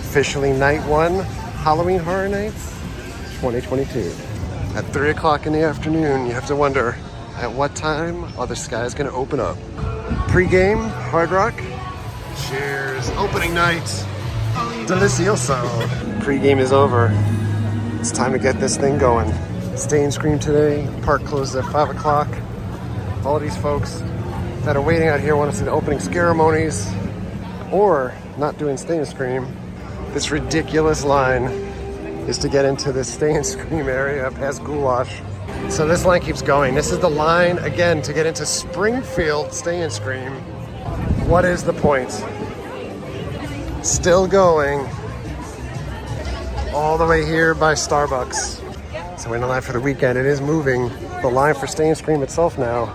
Officially night one, Halloween Horror Nights 2022. At 3 o'clock in the afternoon, you have to wonder at what time are the skies gonna open up. Pre-game, Hard Rock. Cheers, opening night. Delicioso. Pre-game is over. It's time to get this thing going. Stay and Scream today. Park closes at 5 o'clock. All these folks that are waiting out here want to see the opening ceremonies or not doing Stay and Scream. This ridiculous line is to get into the Stay and Scream area past Goulash. So this line keeps going. This is the line, again, to get into Springfield Stay and Scream. What is the point? Still going all the way here by Starbucks. So we're in the line for the weekend. It is moving. The line for Stay and Scream itself now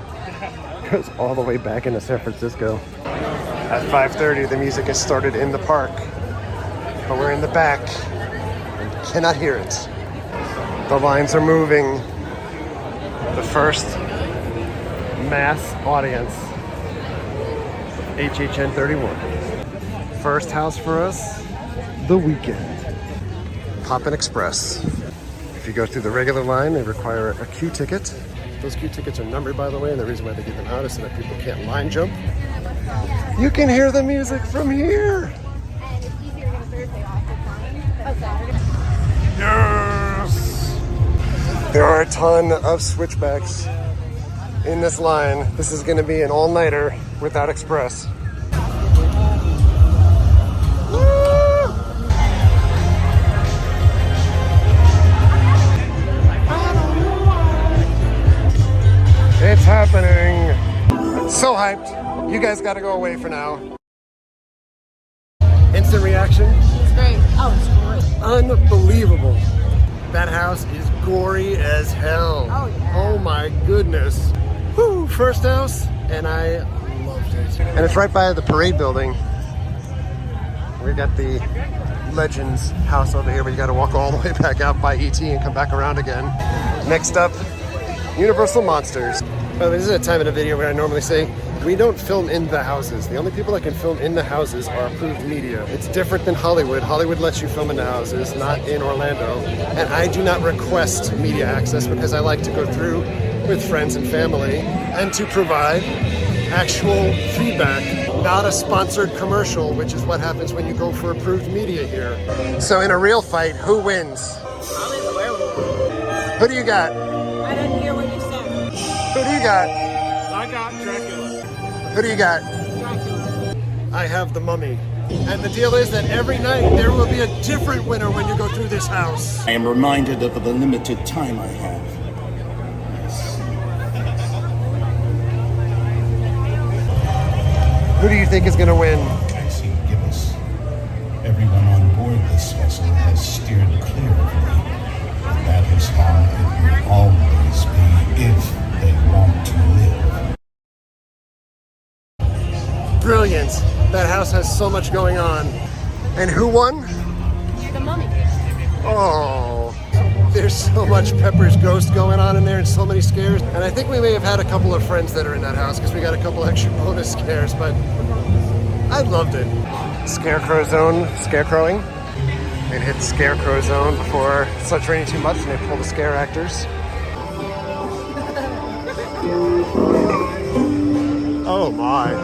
goes all the way back into San Francisco. At 5:30, the music has started in the park, but we're in the back and cannot hear it. The lines are moving. The first mass audience, HHN 31. First house for us, The Weeknd. Poppin' Express. If you go through the regular line, they require a queue ticket. Those queue tickets are numbered, by the way, and the reason why they give them out is so that people can't line jump. You can hear the music from here. And it's easier to get a Thursday off with flying. Oh, Saturday. Yes! There are a ton of switchbacks in this line. This is going to be an all-nighter without Express. It's happening. So hyped. You guys got to go away for now. Instant reaction. It's great. Oh, it's great. Unbelievable. That house is gory as hell. Oh, yeah. Oh my goodness. Whew, first house, and I loved it. And it's right by the parade building. We got the Legends house over here, but you got to walk all the way back out by ET and come back around again. Next up, Universal Monsters. Well, this is a time in a video where I normally say we don't film in the houses. The only people that can film in the houses are approved media. It's different than Hollywood. Hollywood lets you film in the houses, not in Orlando. And I do not request media access because I like to go through with friends and family and to provide actual feedback, not a sponsored commercial, which is what happens when you go for approved media here. So in a real fight, who wins? Probably the werewolf. Who do you got? I didn't hear what you said. Who do you got? I got Dracula. Who do you got? Dracula. I have the Mummy. And the deal is that every night there will be a different winner when you go through this house. I am reminded of the limited time I have. Who do you think is going to win? Taxi, give us. Everyone on board this vessel has steered clear of me. That is how it will always be if they want to live. Brilliant. That house has so much going on. And who won? You're the Mummy. Oh, there's so much Pepper's Ghost going on in there and so many scares. And I think we may have had a couple of friends that are in that house because we got a couple extra bonus scares, but I loved it. Scarecrow Zone, scarecrowing. They hit Scarecrow Zone before it starts raining too much and they pull the scare actors. Oh my.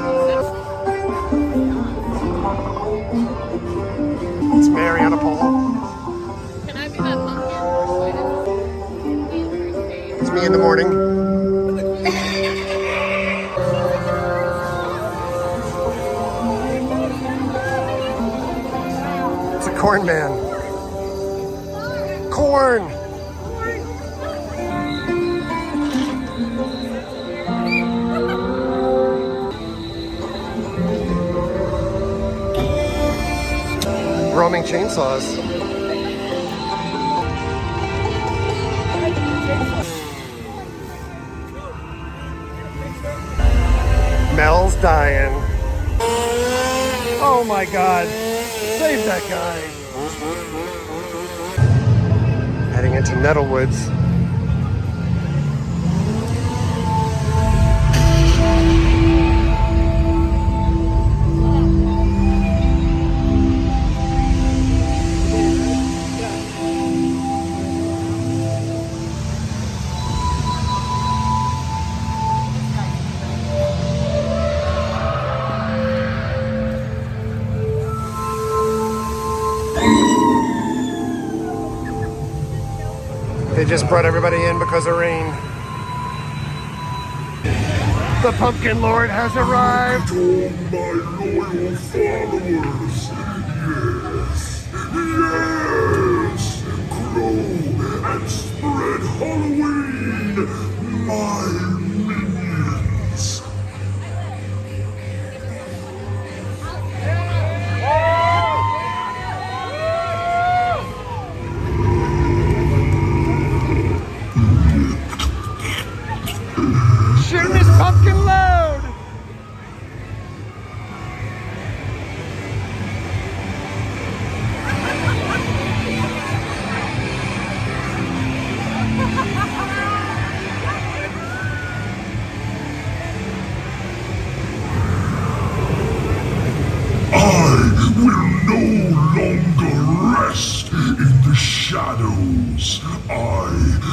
It's Mary on a pole. Can I be that monkey? It's me in the morning. It's a corn man. Corn! Roaming chainsaws. Mel's dying. Oh my God. Save that guy. Heading into Nettlewoods. just brought everybody in because of rain. The Pumpkin Lord has arrived. All my loyal followers. Yes, grow and spread Halloween, my minions. Shooting his pumpkin load! I will no longer rest in the shadows. I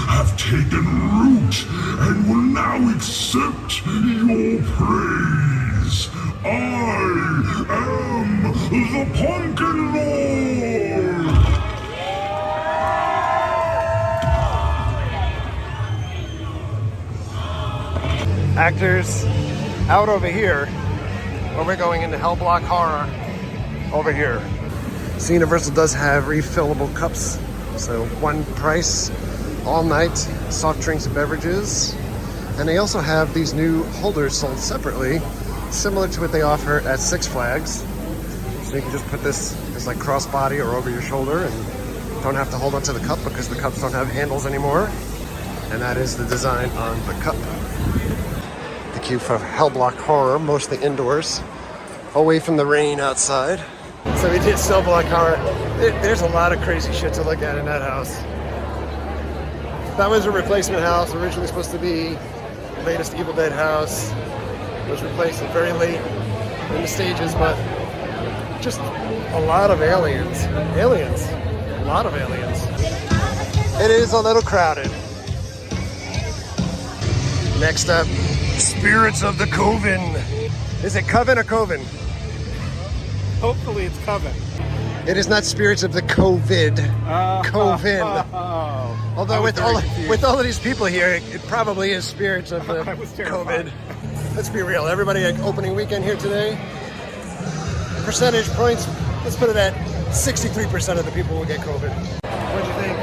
have taken root and will now accept your praise. I am the Pumpkin Lord! Actors out over here, or we're going into Hell Block Horror over here. So Universal does have refillable cups, so one price all night, soft drinks and beverages. And they also have these new holders sold separately, similar to what they offer at Six Flags. So you can just put this as like crossbody or over your shoulder and don't have to hold onto the cup because the cups don't have handles anymore. And that is the design on the cup. The queue for Hell Block Horror, mostly indoors, away from the rain outside. So we did Cell Block Horror. There's a lot of crazy shit to look at in that house. That was a replacement house, originally supposed to be the latest Evil Dead house. It was replaced very late in the stages, but just a lot of aliens. A lot of aliens. It is a little crowded. Next up, Spirits of the Coven. Is it Coven or Coven? Hopefully it's Coven. It is not Spirits of the COVID. Coven. Although with all of these people here, it probably is Spirits of the COVID. Let's be real. Everybody at opening weekend here today, percentage points, let's put it at 63% of the people will get COVID. What'd you think?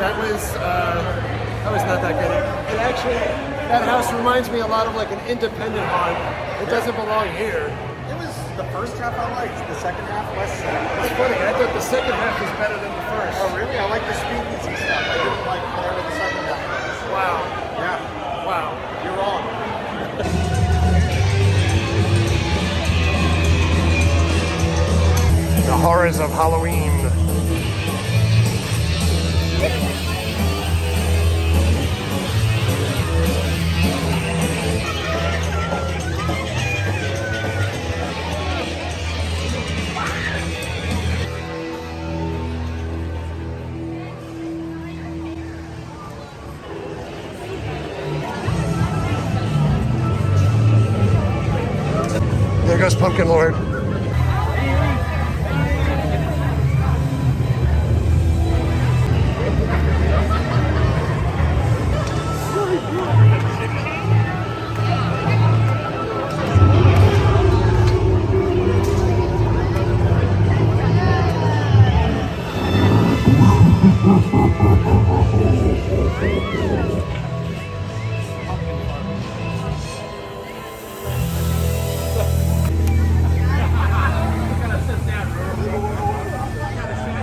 That was not that good. It actually, that house reminds me a lot of like an independent haunt. It doesn't belong here. It was the first half I liked, the second half less so. It's funny, I thought the second half was better than the first. Oh really? I like the speakeasy stuff. I didn't like whatever the second half was. Wow. Yeah. Wow. You're wrong. The horrors of Halloween. There goes Pumpkin Lord.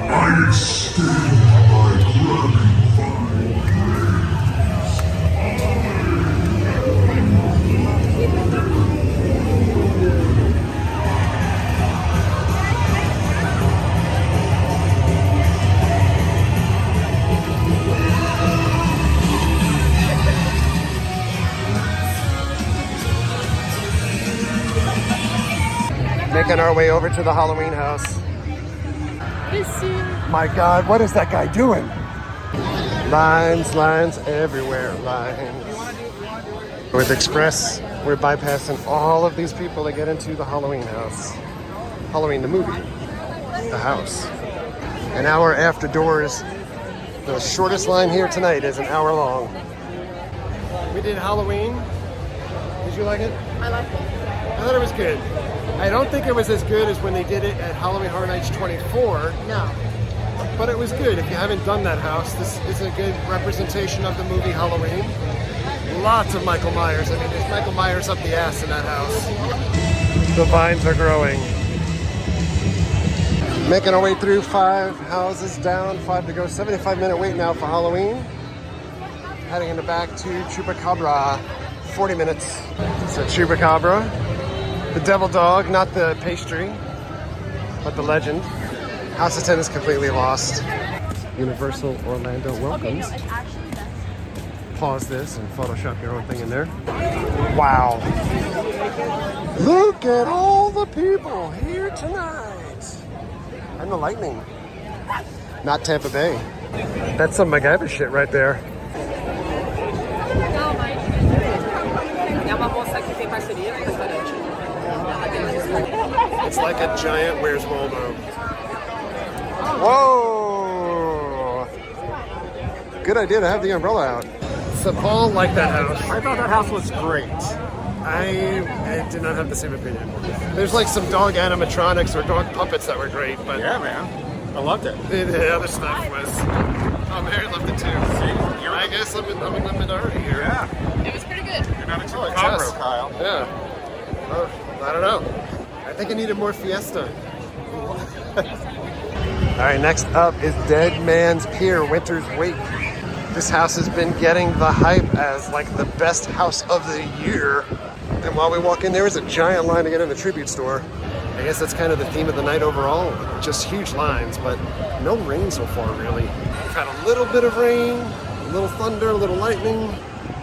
I extend my grabbing vine Making our way over to the Halloween house. My God, what is that guy doing? Lines everywhere, lines. With Express, we're bypassing all of these people that get into the Halloween house. Halloween the movie, the house. And now we're after doors The shortest line here tonight is an hour long. We did Halloween. Did you like it? I like it. I thought it was good. I don't think it was as good as when they did it at Halloween Horror Nights 24. No. But it was good. If you haven't done that house, this is a good representation of the movie Halloween. Lots of Michael Myers. I mean, there's Michael Myers up the ass in that house. The vines are growing. Making our way through 5 houses down, 5 to go. 75-minute wait now for Halloween. Heading in the back to Chupacabra. 40 minutes. So Chupacabra, the devil dog, not the pastry, but the legend. House attendants completely lost. Universal Orlando welcomes. Okay, no, it's actually best. Pause this and Photoshop your own thing in there. Wow. Look at all the people here tonight. And the lightning. Not Tampa Bay. That's some MacGyver shit right there. It's like a giant Where's Waldo. Whoa! Good idea to have the umbrella out. So Paul liked that house. I thought that house was great. I did not have the same opinion. There's like some dog animatronics or dog puppets that were great, but Yeah, man. I loved it. the other stuff was... Oh, Mary loved it too. I guess I'm in the minority here. Yeah. It was pretty good. You're not a Oh, Chupacabra, Jess. Kyle. Yeah. Oh, I don't know. I think I needed more fiesta. All right, next up is Dead Man's Pier, Winter's Wake. This house has been getting the hype as like the best house of the year. And while we walk in, there is a giant line to get in the tribute store. I guess that's kind of the theme of the night overall. Just huge lines, but no rain so far, really. We've had a little bit of rain, a little thunder, a little lightning.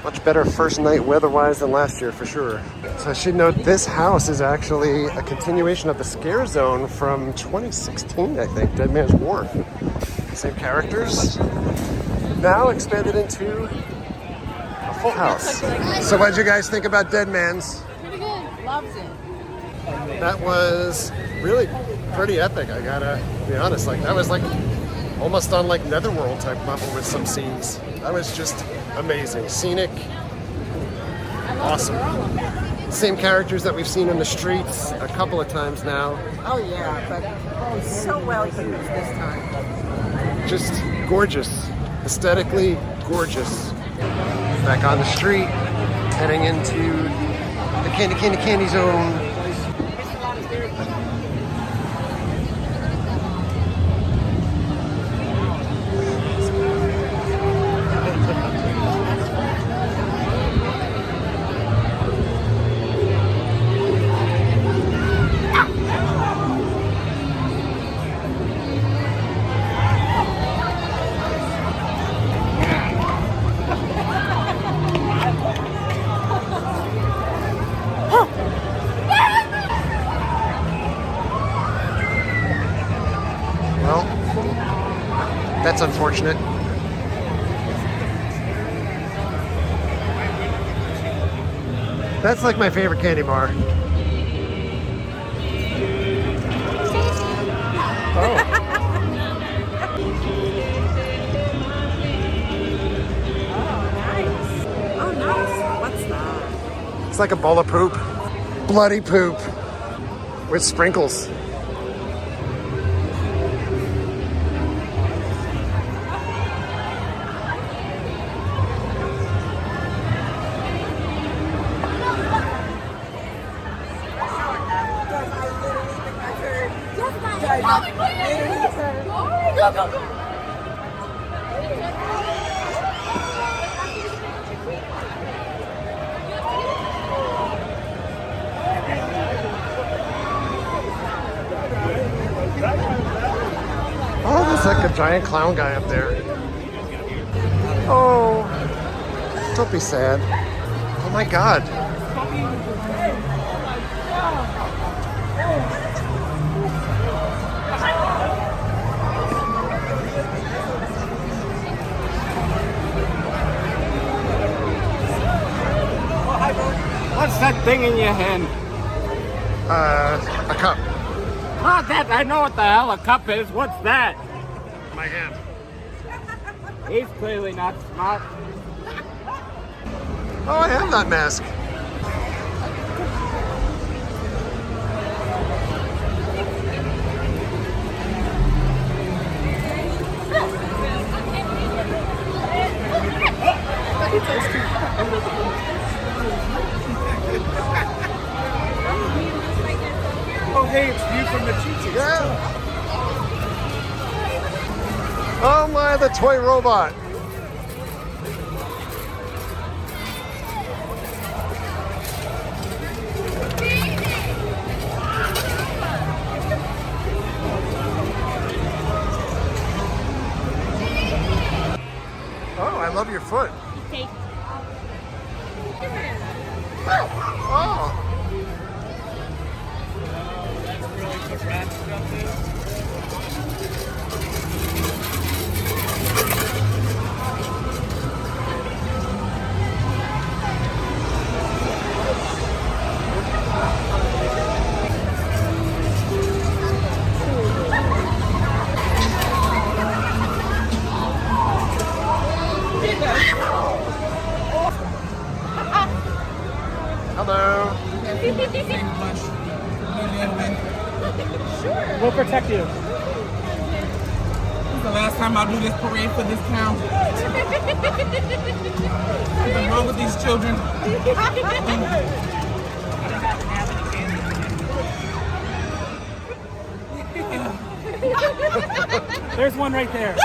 Much better first night weather-wise than last year, for sure. So I should note this house is actually a continuation of the Scare Zone from 2016, I think, Dead Man's Wharf. Same characters, now expanded into a full house. So what did you guys think about Dead Man's? Pretty good. Loves it. That was really pretty epic, I gotta be honest. Like, that was like almost on like Netherworld type level with some scenes. That was just amazing. Scenic. Awesome. Same characters that we've seen in the streets a couple of times now. Oh yeah, but so well used this time. Just gorgeous. Aesthetically gorgeous. Back on the street, heading into the candy zone. Well, that's unfortunate. That's like my favorite candy bar. Oh. Oh nice. What's that? It's like a bowl of poop. Bloody poop. With sprinkles. Go, go, go. Oh, there's like a giant clown guy up there. Oh, don't be sad. Oh my God. What's that thing in your hand? A cup. Not that. I know what the hell a cup is. What's that? My hand. He's clearly not smart. Oh, I have that mask. Oh, hey, it's you from the Cheechies. Yeah. Oh my, the toy robot. Oh, I love your foot. Okay. Oh. Hello. We'll protect you. This is the last time I'll do this parade for this town. What's wrong with these children? There's one right there.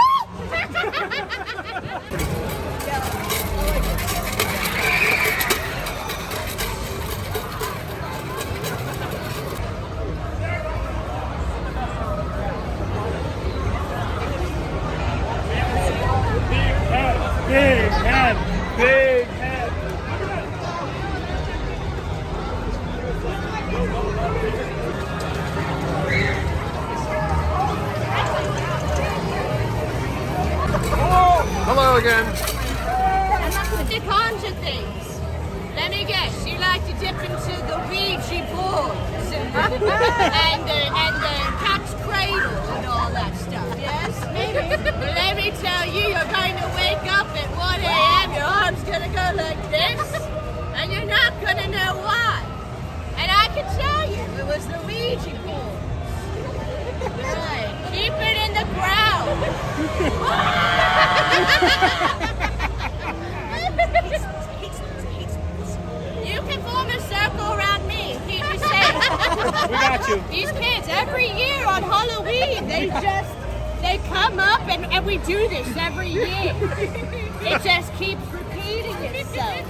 Big head, big head. Hello again. The conjure things. Let me guess, you like to dip into the Ouija boards and the cat's cradle and all that stuff, yes? Well, let me tell you, you're going to wake up at 1 a.m., your arm's going to go like this, and you're not going to know why. And I can tell you, it was the Ouija board. Right. Keep it in the ground. You can form a circle around me and keep me safe. We got you. These kids, every year on Halloween, they come up and we do this every year. It just keeps repeating itself.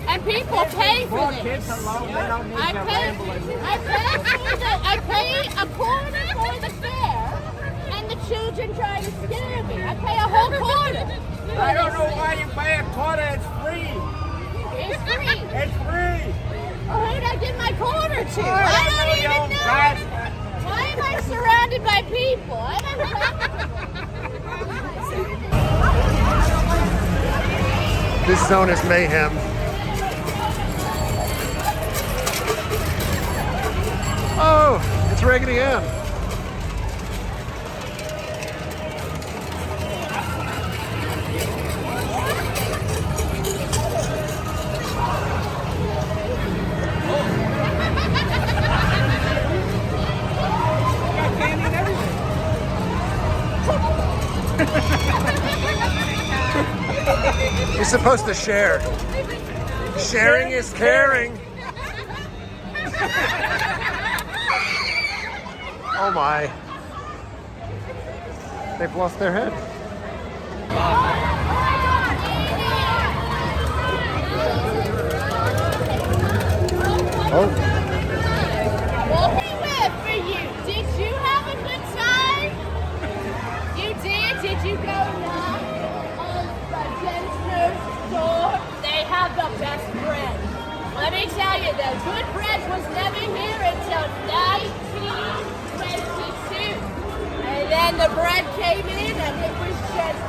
And people pay for this. Kids alone, they don't need I their pay a quarter for the fair, and the children try to scare me. I pay a whole quarter. I don't know why you pay a quarter. It's free. It's free. It's free. Oh, who did I give my quarter to? I I don't don't even know. know. Why am I surrounded by people? I never This zone is mayhem. Oh, it's Raggedy Ann. You're supposed to share. Sharing is caring. Oh my. They've lost their head. Oh. What we were for you? Did you have a good time? You did? Did you go knock on the Jensen's door? They have the best bread. Let me tell you, the good bread was never here until 1922. And then the bread came in and it was just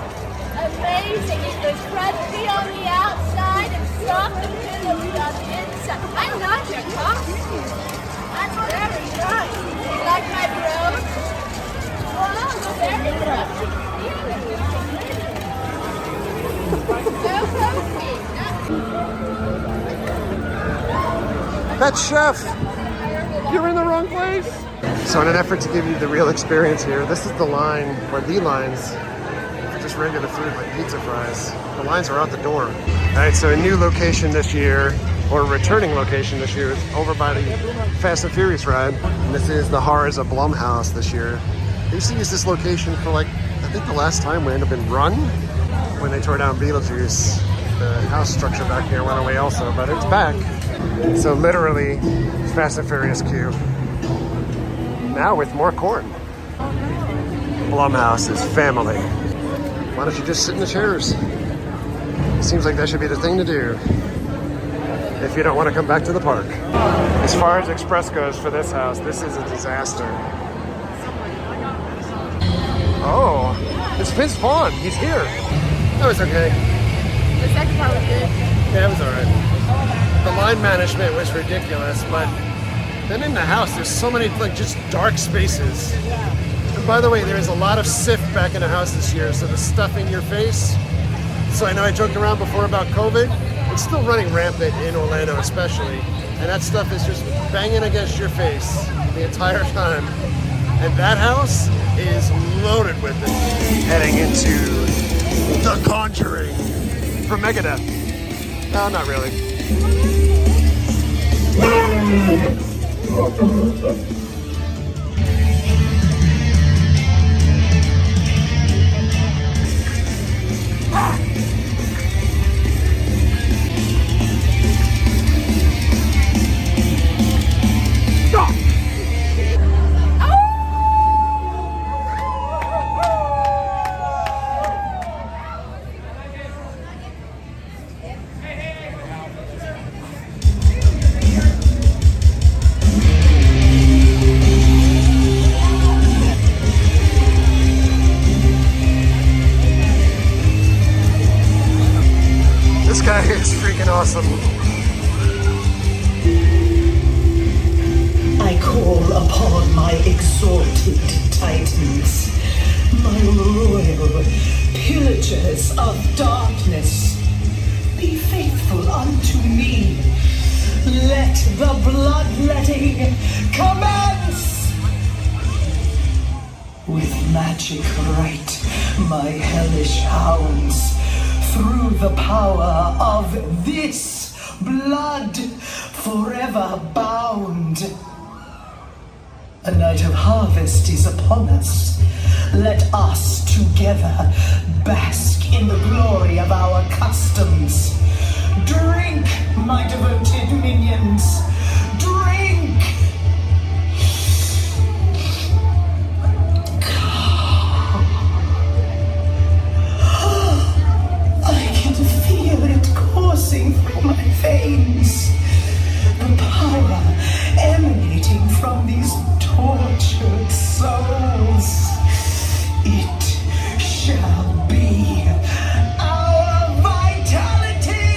amazing. It was crunchy on the outside and soft and pillowy on the inside. I love your costume. That's very nice. You like my brooch? Wow, very nice. That's Chef. You're in the wrong place. So in an effort to give you the real experience here, this is the line, or the lines, for just regular food like pizza fries. The lines are out the door. All right, so a new location this year, or a returning location this year, is over by the Fast and Furious ride. And this is the Horrors of Blum house this year. They used to use this location for like, I think the last time we ended up in Run, when they tore down Beetlejuice. The house structure back here went away also, but it's back. So literally, Fast and Furious queue. Now with more corn. Blumhouse is family. Why don't you just sit in the chairs? Seems like that should be the thing to do if you don't want to come back to the park. As far as Express goes for this house, this is a disaster. Oh, it's Vince Vaughn. He's here. That was okay. The second part was good. Yeah, it was all right. The line management was ridiculous, but then in the house, there's so many like just dark spaces. And by the way, there is a lot of Sif back in the house this year, so the stuff in your face. So I know I joked around before about COVID. It's still running rampant in Orlando especially. And that stuff is just banging against your face the entire time. And that house is loaded with it. Heading into The Conjuring from Megadeth. No, not really. It's freaking awesome. I call upon my exalted titans, my royal pillagers of darkness. Be faithful unto me. Let the bloodletting commence. With magic right, my hellish hounds, through the power of this blood, forever bound. A night of harvest is upon us. Let us together bask in the glory of our customs. Drink, my devoted minions. Drink! Coursing through my veins, the power emanating from these tortured souls. It shall be our vitality.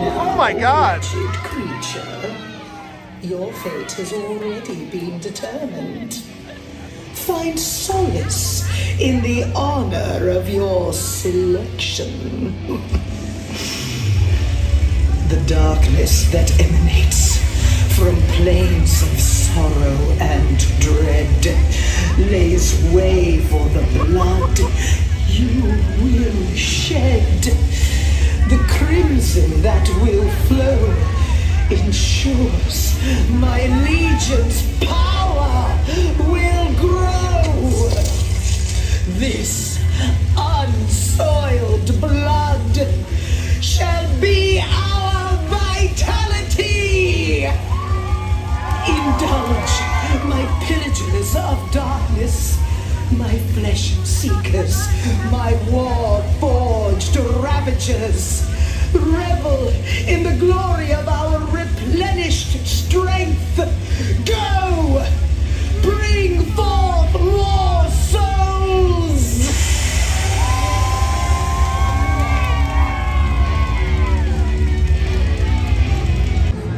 Oh my God! Your fate has already been determined. Find solace in the honor of your selection. The darkness that emanates from plains of sorrow and dread lays way for the blood you will shed. The crimson that will flow ensures my legion's power will grow. This unsoiled blood shall be our vitality. Indulge my pillagers of darkness, my flesh seekers, my war-forged ravagers. Revel in the glory of our replenished strength. Go! Bring forth more souls!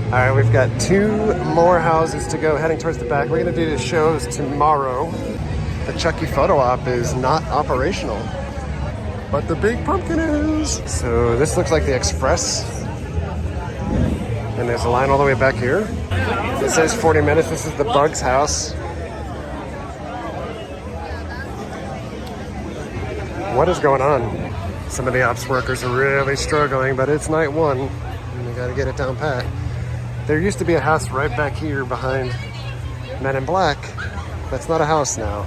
All right, we've We've got 2 more houses to go heading towards the back. We're gonna do the shows tomorrow. The Chucky photo op is not operational, but the big pumpkin is. So this looks like the Express. And there's a line all the way back here. It says 40 minutes. This is the Bugs house. What is going on? Some of the ops workers are really struggling, but it's night 1 and they gotta get it down pat. There used to be a house right back here behind Men in Black. That's not a house now.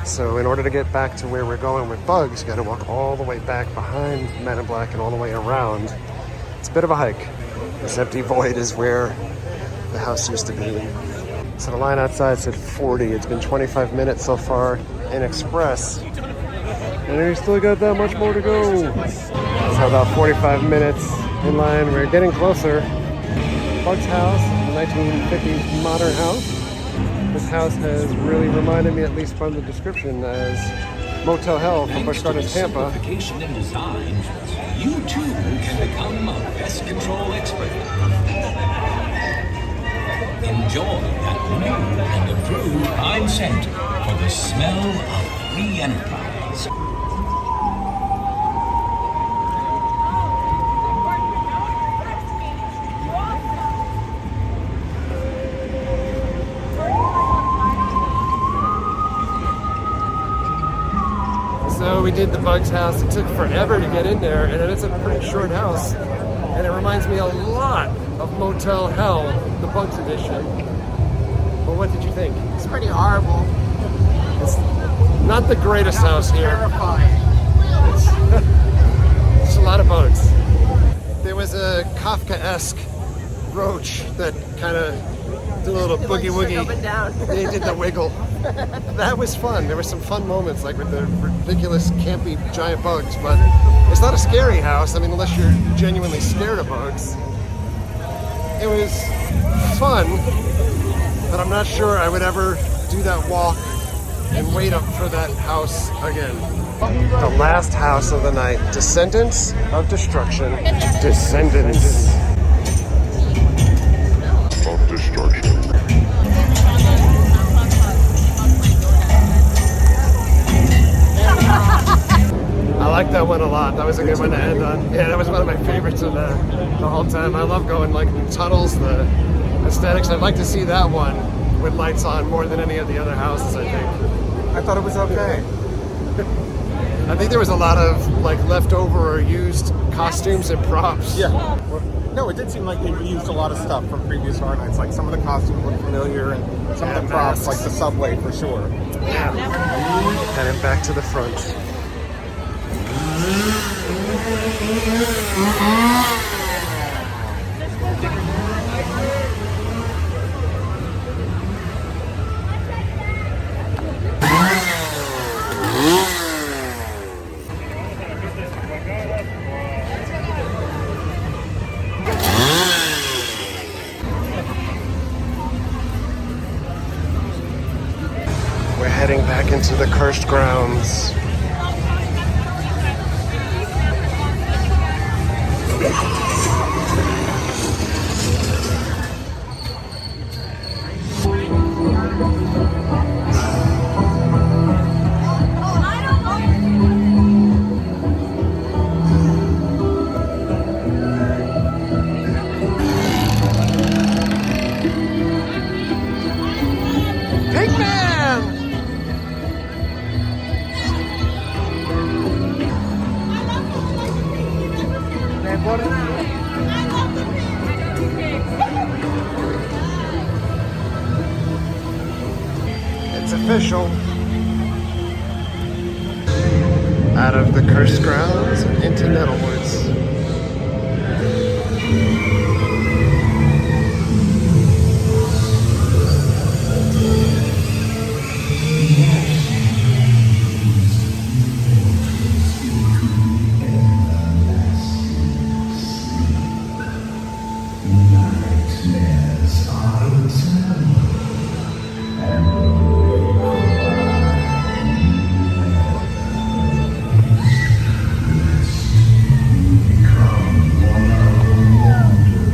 So in order to get back to where we're going with Bugs, you gotta walk all the way back behind Men in Black and all the way around. It's a bit of a hike. This empty void is where the house used to be. So the line outside said 40. It's been 25 minutes so far in Express. And we still got that much more to go. So about 45 minutes in line. We're getting closer. Bugs house, a 1950s modern house. This house has really reminded me, at least from the description, as Motel Hell from Busch Gardens, Tampa. Simplification and design, you too can become a pest control expert. Enjoy that new and improved pine scent for the smell of free enterprise. So we did the Bugs house. It took forever to get in there, and it's a pretty short house. And it reminds me a lot of Motel Hell, the Bugs edition. Well, what did you think? It's pretty horrible. It's not the greatest house here. Terrifying. It's a lot of bugs. There was a Kafka-esque roach that kind of did a little boogie woogie. Up and down. They did the wiggle. That was fun. There were some fun moments, like with the ridiculous, campy, giant bugs. But it's not a scary house. I mean, unless you're genuinely scared of bugs. It was fun, but I'm not sure I would ever do that walk and wait up for that house again. The last house of the night, Descendants of Destruction. Descendants of Destruction. I like that one a lot. That was a good one to end on. Yeah, that was one of my favorites of the whole time. I love going like tunnels, the aesthetics. I'd like to see that one with lights on more than any of the other houses, I think. I thought it was okay. I think there was a lot of like leftover or used costumes and props. Yeah. No, it did seem like they reused a lot of stuff from previous Horror Nights. Like some of the costumes look familiar, and some of the props, masks. like the subway for sure. Yeah. Heading back to the front. We're heading back into the cursed grounds. It's official. Out of the cursed grounds into Nettlewoods. Become one of the wonders.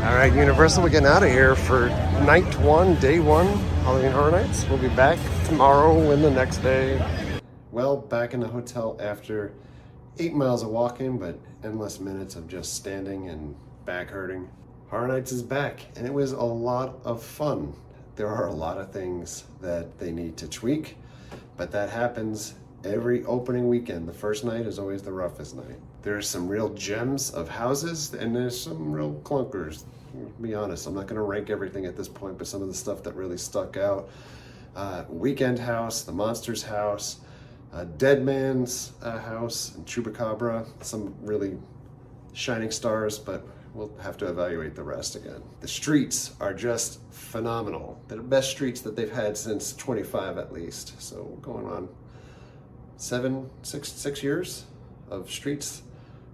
All right, Universal, we're getting out of here for night one, day one, Halloween Horror Nights. We'll be back tomorrow and the next day. Well, back in the hotel after 8 miles of walking, but endless minutes of just standing and back hurting. Horror Nights is back, and it was a lot of fun. There are a lot of things that they need to tweak, but that happens every opening weekend. The first night is always the roughest night. There's some real gems of houses, and there's some real clunkers. To be honest, I'm not going to rank everything at this point, but some of the stuff that really stuck out. Weekend House, the Monsters House, Dead Man's House, and Chupacabra. Some really shining stars, but we'll have to evaluate the rest again. The streets are just phenomenal. They're the best streets that they've had since 25 at least. So we're going on 6 years of streets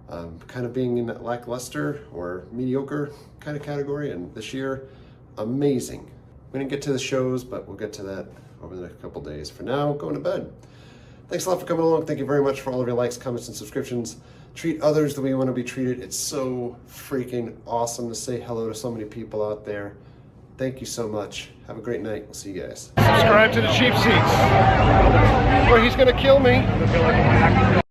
kind of being in that lackluster or mediocre kind of category, and this year, amazing. We didn't get to the shows, but we'll get to that over the next couple days. For now, going to bed. Thanks a lot for coming along. Thank you very much for all of your likes, comments, and subscriptions. Treat others the way you want to be treated. It's so freaking awesome to say hello to so many people out there. Thank you so much. Have a great night. We'll see you guys. Subscribe to the cheap seats, or he's gonna kill me.